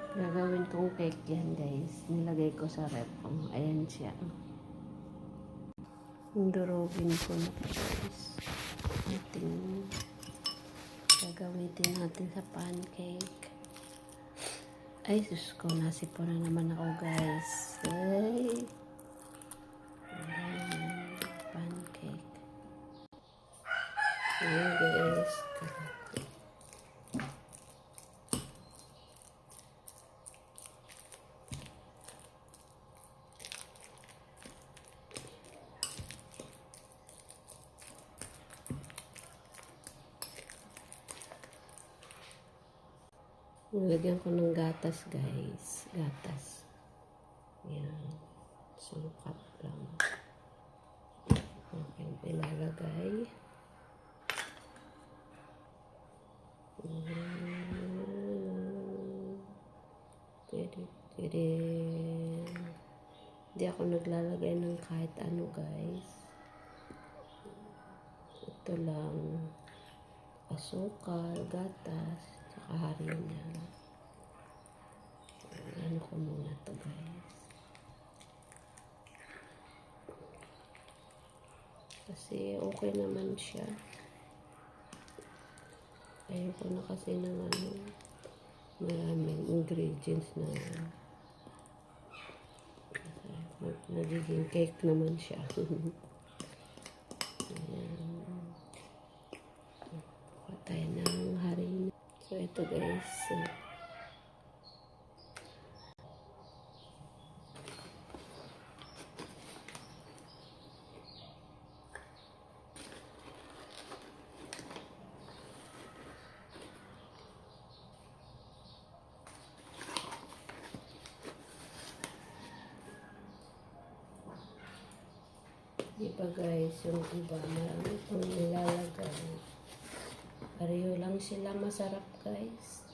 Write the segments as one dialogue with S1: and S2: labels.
S1: Gagawin kong cake yan, guys. Nilagay ko sa rep. Oh, ayan siya. Durugin ko na, guys. Gagamitin natin sa pancake. Ay, sus ko. Nasipo na naman ako, guys. Ay. Ayan. Pancake. Ayan, guys. Nilagyan ko ng gatas, guys. Gatas. Yan. Sungkap lang. Okay, ilalagay. Pwede. Hindi ako naglalagay ng kahit ano, guys. Ito lang. Asukal, gatas. Harina niya. Ano ko muna to, guys. Kasi okay naman siya. Ayoko na kasi ng maraming ingredients na nagiging cake naman siya. Ayan. Patay ng harina. So, ito, guys. Diba, guys, yung iba, marami pang nilalagay. Pareho lang sila masarap, guys.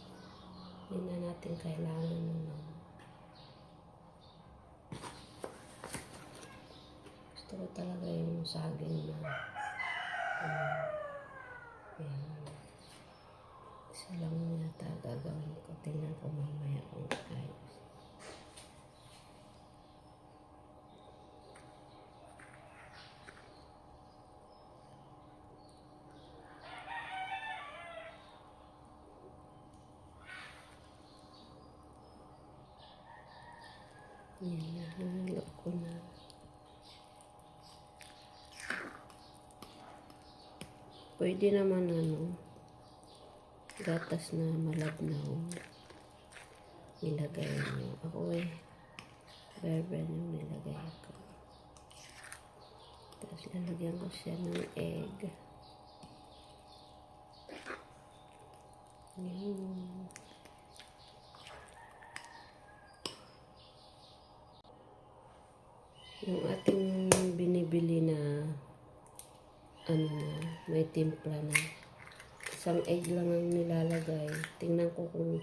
S1: Hindi na natin kailangan naman. Gusto ko talaga yung saging na isa lang yata gagawin ko. Tingnan ko mamaya kung ayos. Yan, nahalo ko na. Pwede naman gatas na malabnaw. Nilagay nyo. Ako berber yung nilagay ko. Tapos lalagyan ko siya ng egg. Yan. Yung ating binibili na may timpla na. Isang egg lang ang nilalagay. Tingnan ko kung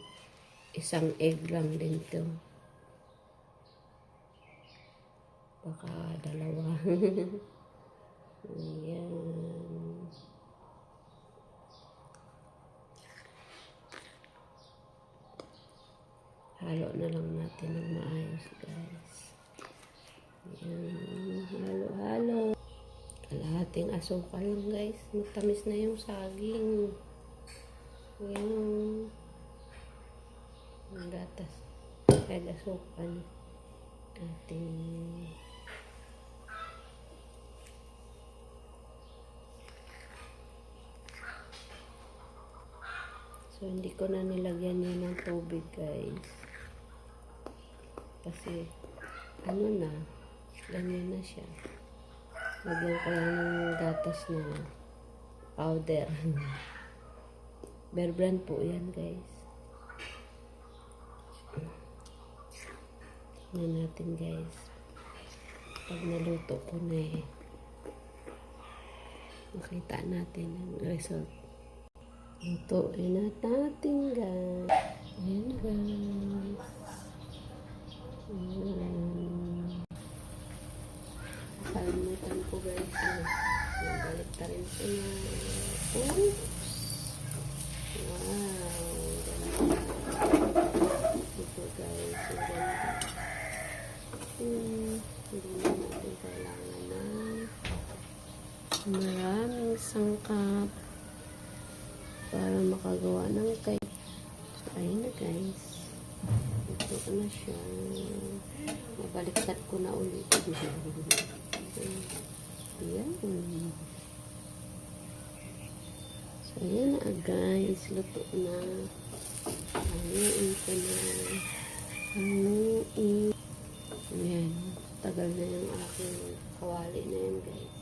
S1: isang egg lang din to. Baka dalawa. Ayan. Halo na lang natin ng maayos, guys. Ayan. Halo-halo. Kalahating asukal lang, guys. Matamis na yung saging. Ayan. Ang gatas. Kahit asukal. Ating so, hindi ko na nilagyan yun ng tubig, guys. Kasi, ganyan na siya. Lagyan ko lang ng gatas na powder. Bear Brand po yan, guys. Tignan natin, guys. Pag naluto ko na makita natin ang result. Lutuin natin, guys. Ayan, guys. Kalimutan ko, guys. Balik ta rin siya. Oops! Wow! Luto sangkap para makagawa ng cake. So, ayun na guys. Ito na siya. Mabaliktad ko na ulit. Ayan. So, ayan na guys. Luto na. Haluin ko na. Haluin. Ayan. Tagal na yung aking kawali na yan guys.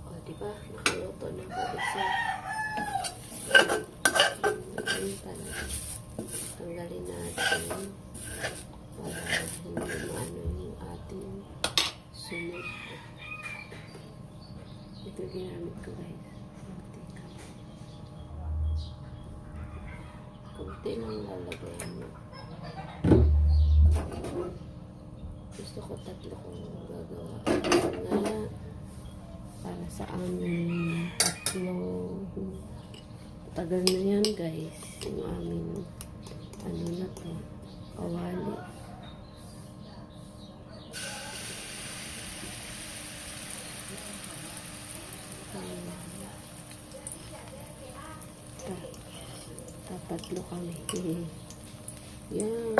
S1: O, diba? Nakaluto na ko isa. Ayan pala. Tanggalin natin para hindi maano yung ating sunod. Ito ginamit ko guys. Mantika. Kunti lang lalagay mo. Gusto ko 3 kong gagawa. Nga para sa amin 3. Tagal na yan guys. Yung amin ano na to. Kawali. Tatlo kami. Yan.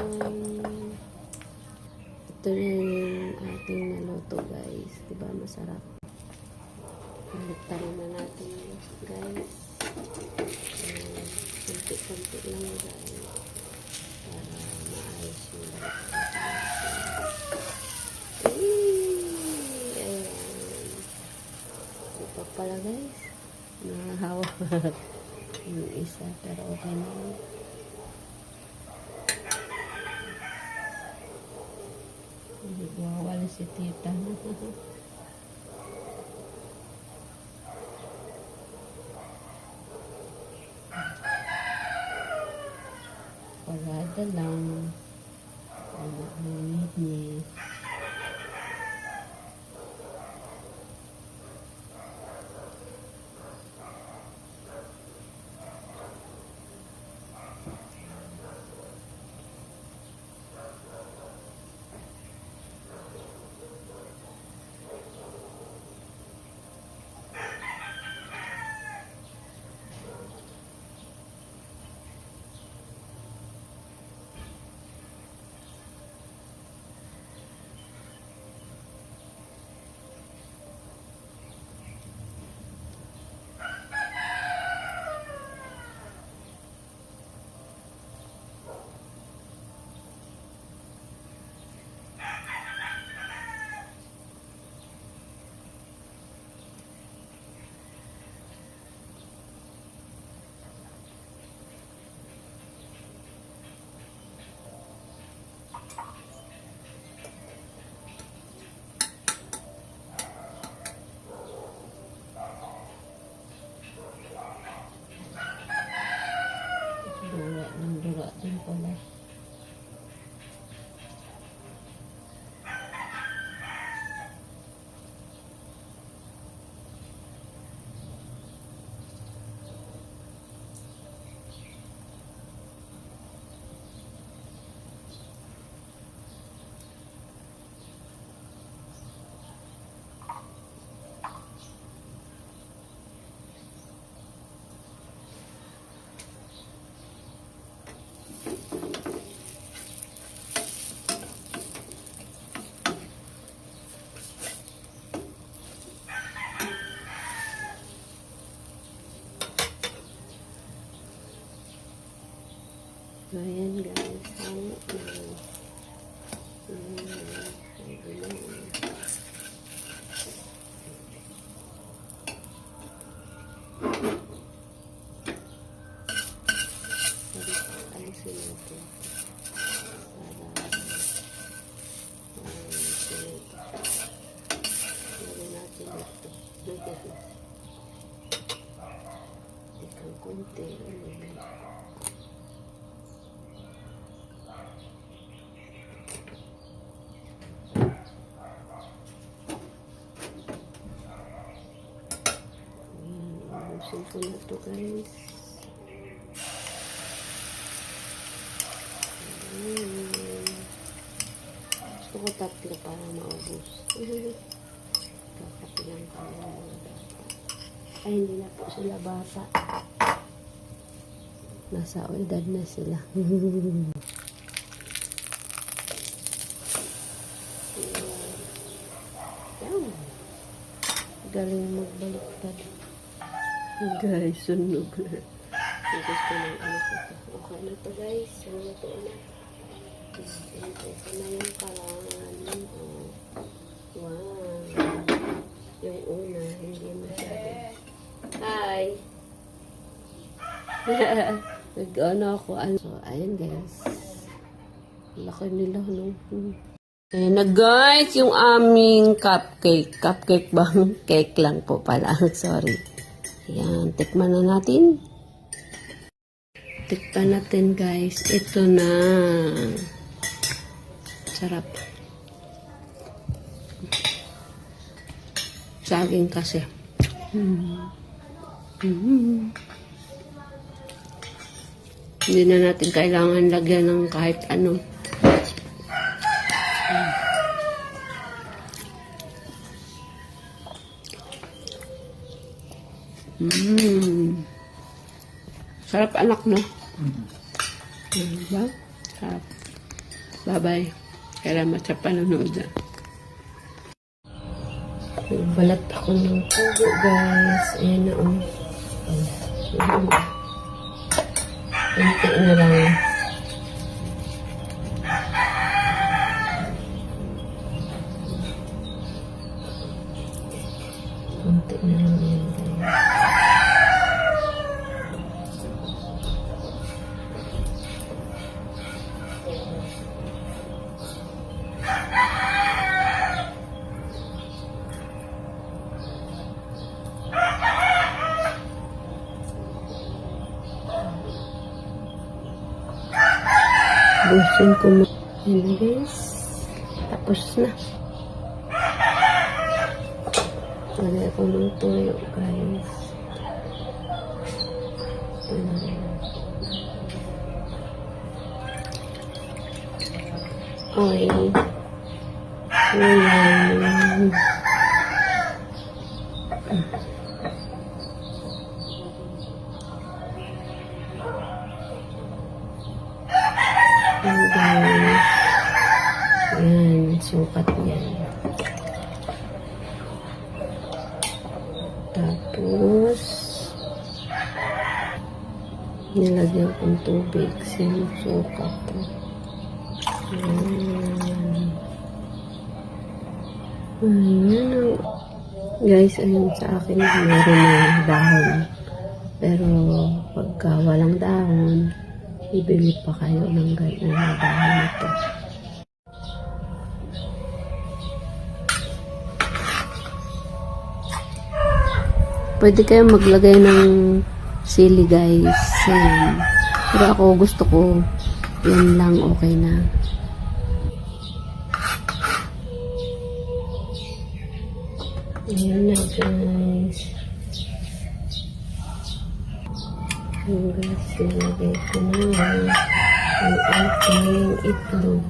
S1: Ito na yung ating naluto guys. Diba masarap? Baliktan naman natin guys. Kunti-kunti lang guys. Para maayos yung baliktan. Ayan. Ito pala guys. Nahahawa. Yung isa. Pero okay na yun. Wala si tita. Parada lang. Ano ang niya. Dura din pala. Ayan guys, halo na. Alisin natin para ikang konti. Ayusin ko na ito guys. Gusto ko 3 para maubos. Kakapilang ka lang mga bata. Ay, hindi na po sila bata. Nasa edad na sila. Yan. Galing magbaliktad. Guys, sunog. Ang gusto ng ano ko. Okay na to guys. Sunog na. Ito na yung kalangan. Oh. Wow. Yung una, hindi masyado. Hi! Nag-ano ako. So, ayan guys. Laki nila, no? Ayan na guys, yung aming cupcake. Cupcake bang? Cake lang po pala. Sorry. Ayan, tikman na natin. Tikman natin guys. Ito na. Sarap. Saging kasi. Hindi na natin kailangan lagyan ng kahit ano. Sarap anak, no? Diba? Sarap. Bye-bye. Salamat sa panonood. Nagbalat ako ng pugo, guys. Ayan na, oh. Kunti na lang. Kunti na lang yan, guys. Busin ko mo. Yan na guys. Tapos na. Lagay ako ng tuyo guys. Oil. Ayan. Ayan guys. Ayan, sukat yan. Tapos, nilagyan kong tubig. Sinusukat ko. Ayan. Ayan. Guys, ayun sa akin, meron na dahon. Pero, pagka walang dahon, ibili pa kayo ng ganyan na dahon ito. Pwede kayo maglagay ng sili guys. Ayan. Pero ako gusto ko yan lang, okay na. Ayan na guys. Ayan guys, nilagay ko na ang ating itlog.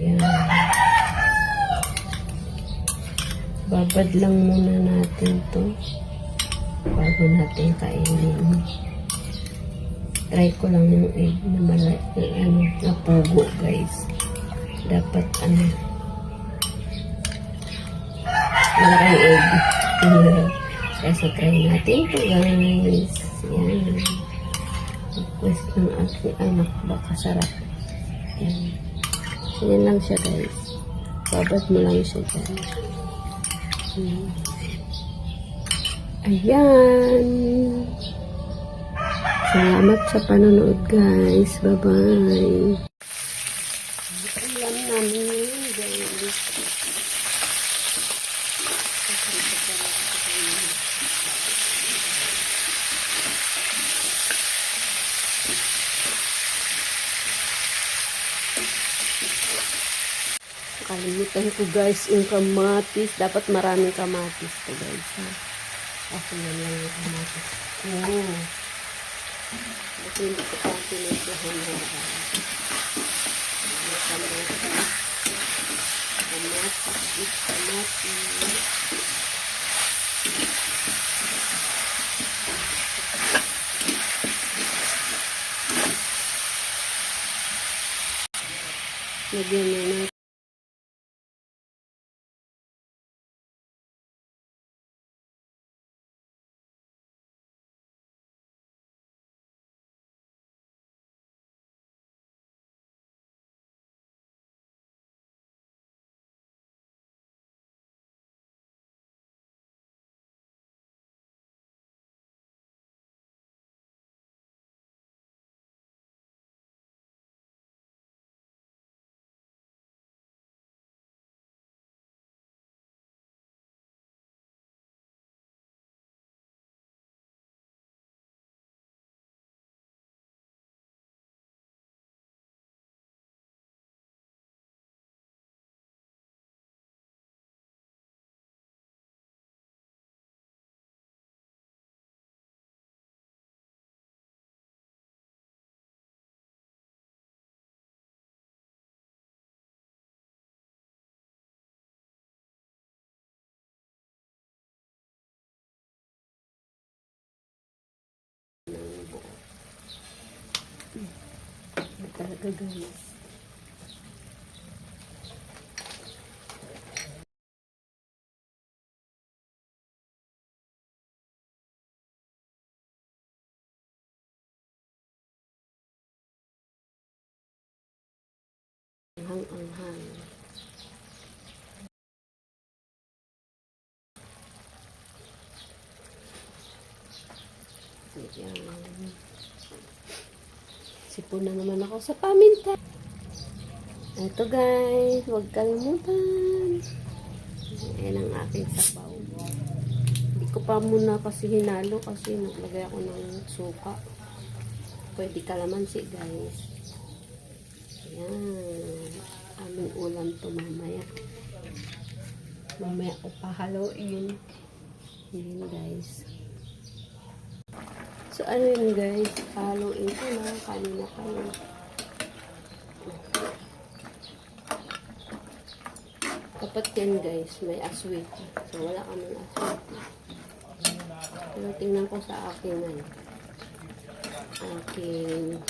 S1: Ayan. Babad lang muna natin to bago natin kainin. Try ko lang yung egg na malaki, na pugo guys. Dapat malaking egg. Kaya try natin to guys. Yan. Request ng aking anak, baka sarap. Yan. Yan lang siya guys. Babad mo lang siya guys. Ayan. Salamat sa panonood guys. Bye-bye. Alam namin yun guys. Kalimutan ko guys yung kamatis. Dapat maraming kamatis to guys. Ha? Ako yan lang yung kamatis. Oh. Kasi hindi ko pa pinagdahan na kamatis. Kamatis. Lagyan na natin. Talaga guys. Anghang-anghang. Ayan. Sipon na naman ako sa paminta. Ito guys, huwag kalimutan. Ayan ang aking sabaw. Hindi ko pa muna kasi hinalo kasi naglagay ako ng suka. Pwede kalamansi guys. Ayan. Aming ulam to mamaya. Mamaya ko pahaluin. Ayan guys. So, ano yun guys? Haluin ko na. Kanina pa yun. Dapat yan guys. May aswiti. So, wala kaming aswiti. Pero tingnan ko sa akin na yun. Aking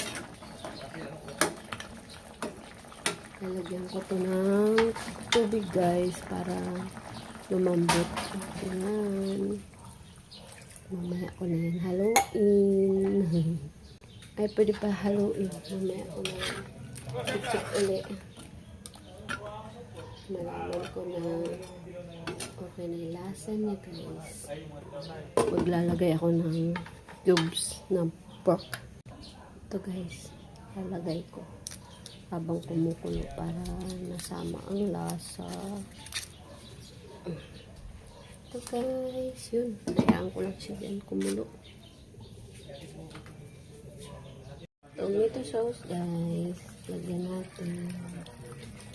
S1: lalagyan ko to ng tubig guys para lumambot. Ayan. Mamaya ko na yan haluin. Ay, pwede pa haluin. Mamaya ko na yan. Check ulit. Malaman ko na okay na yung lasa niya guys. Maglalagay ako ng cubes ng pork. Ito guys. Lalagay ko habang kumukulo para nasama ang lasa. Ito guys, yun. Hayaan ko lang siya dyan kumulo. Tomato sauce guys. Lagyan natin.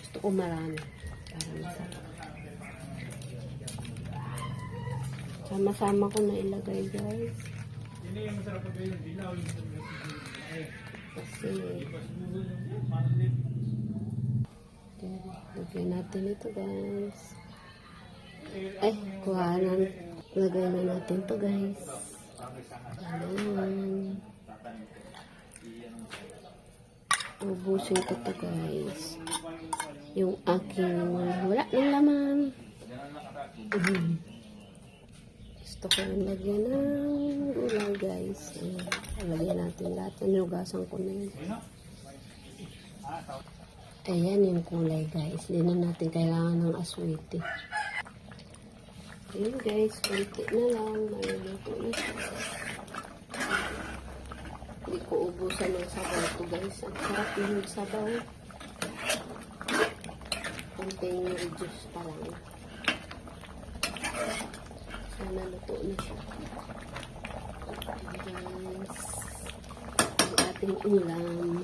S1: Gusto ko marami. Para masarap. Sama-sama ko na ilagay guys. Kasi lagyan natin ito guys. Ay, kuhanan. Lagay na natin to guys. Ayan. Ubusin ko to guys. Yung aking wala ng laman. Gusto ko rin lagyan ng gulay guys. Ayan. Lagyan natin lahat. Nilugasan ko na yun. Ayan yung kulay guys. Hindi na natin kailangan ng aswiti. Ayan guys, konti na lang. Maluluto na siya. Hindi ko ubusan ng sabaw to guys. Ang sarap yung sabaw. Konting reduce pa lang. Sana luto na siya. Guys, ang ating ulam.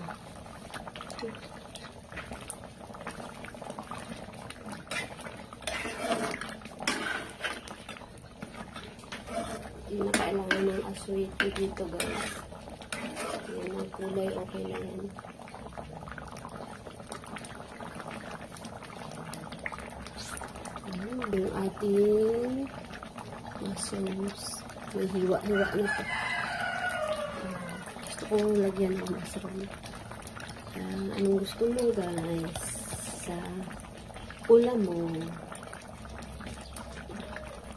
S1: Hindi na kailangan ng aswiti dito guys. Yan ang kulay, okay na yan. Yung ating mushrooms. May hiwa-hiwa na ito. Gusto ko lagyan ng mushroom. Anong gusto mo guys? sa ulam mo.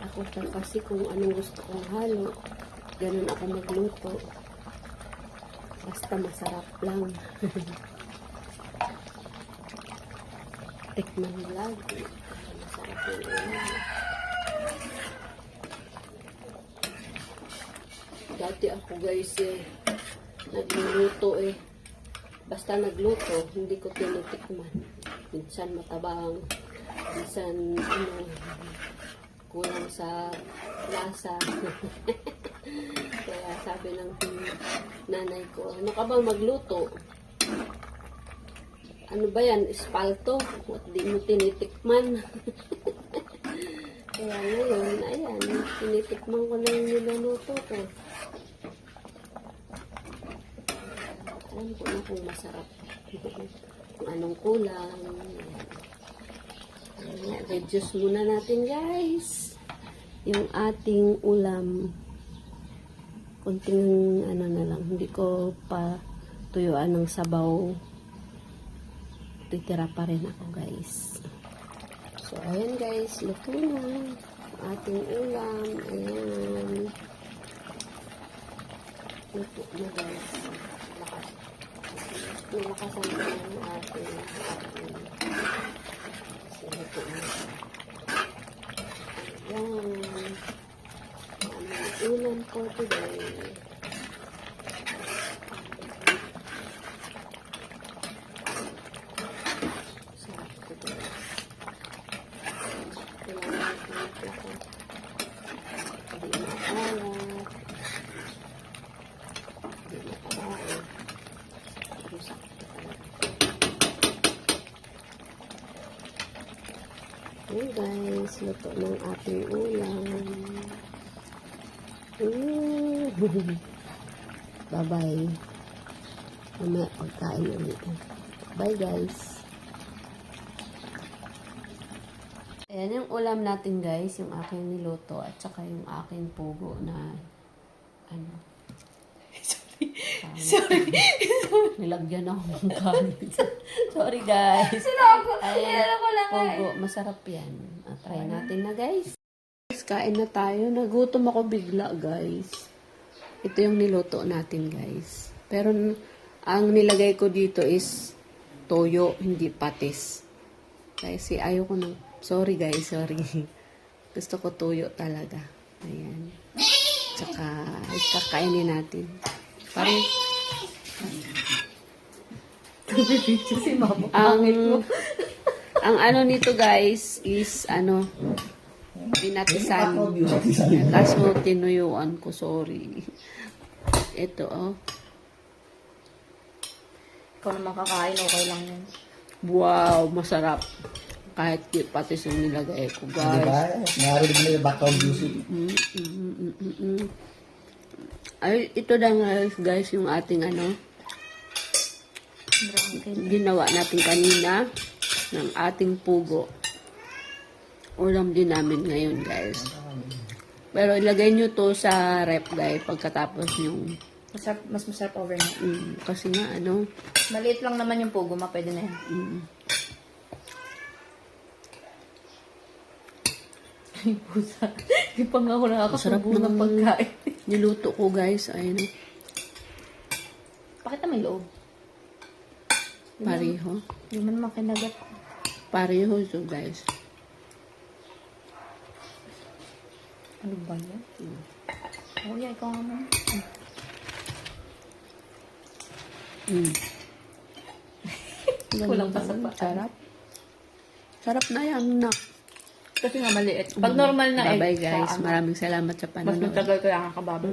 S1: Ako kasi kung anong gusto kong halo, ganun ako magluto. Basta masarap lang. Tikman mo lagi. Masarap yung ulam. Dati ako guys nagluluto Basta nagluto, hindi ko tinitikman. Minsan matabang, minsan kulang sa lasa. Kaya sabi ng nanay ko, ano ka bang magluto? Ano ba yan? Espalto? At di mo tinitikman. Kaya ngayon, ayan, tinitikman ko na yung niluluto ko. Alam ko na kung masarap. Kung anong kulang. Ayan, reduce muna natin guys. Yung ating ulam. Kunting ano na lang. Hindi ko pa tuyuan ng sabaw. Titira pa rin ako guys. So ayan guys. Luto na. Ating ulam. Ayan. Luto na guys. Nakasan ko yung ating luto na. Ayan. Ang ulam ko today. Sarap today. Kailangan ko ito. Hindi maalat. Hindi matabain. Rusak ito talaga. Ayan guys, luto ng ating ulam. Bye-bye. Mamaya pagkain ulit. Bye guys. Ayan yung ulam natin guys, yung aking niluto at saka yung aking pugo na ano.
S2: Sorry.
S1: Nilagyan ako ng kanin. Sorry guys. Ayan, pugo, masarap yan. Try natin na guys. Kain na tayo. Nagutom ako bigla, guys. Ito yung niluto natin, guys. Pero, ang nilagay ko dito is toyo, hindi patis. Kasi ayoko ng... Sorry, guys. Sorry. Gusto ko toyo talaga. Ayan. Tsaka, kakainin natin. Parang...
S2: Si mama.
S1: Ang ano nito, guys, is ano... Pinatisan. Kaso tinuyuan ko, sorry. Ito, oh.
S2: Ikaw naman kakain, okay lang yun.
S1: Wow, masarap. Kahit di patis yung nilagay ko, guys.
S3: Diba? Narinig mo na yung background music.
S1: Ay, ito na nga, guys, yung ating ano, ginawa natin kanina ng ating pugo. Ulam din namin ngayon, guys. Pero ilagay nyo to sa rep, guys, pagkatapos yung...
S2: Mas masarap overnight.
S1: Kasi nga, ano...
S2: Maliit lang naman yung pugo, pwede na yan. Ay, pusa. Di pa nga ako nakakasubo ng pagkain.
S1: Niluto ko, guys. Ayun.
S2: Bakit na may loob?
S1: Pareho.
S2: Hindi man naman kinagat.
S1: Pareho ito, guys.
S2: Ano ba yan? Oo, yan. Ikaw nga man. Kulang pa sa paan.
S1: Sarap. Sarap na yan, nak.
S2: Kasi nga maliit. Pag normal na egg,
S1: Bye-bye, guys. Maraming salamat sa
S2: mas
S1: panonood.
S2: matagal kaya nga kababal.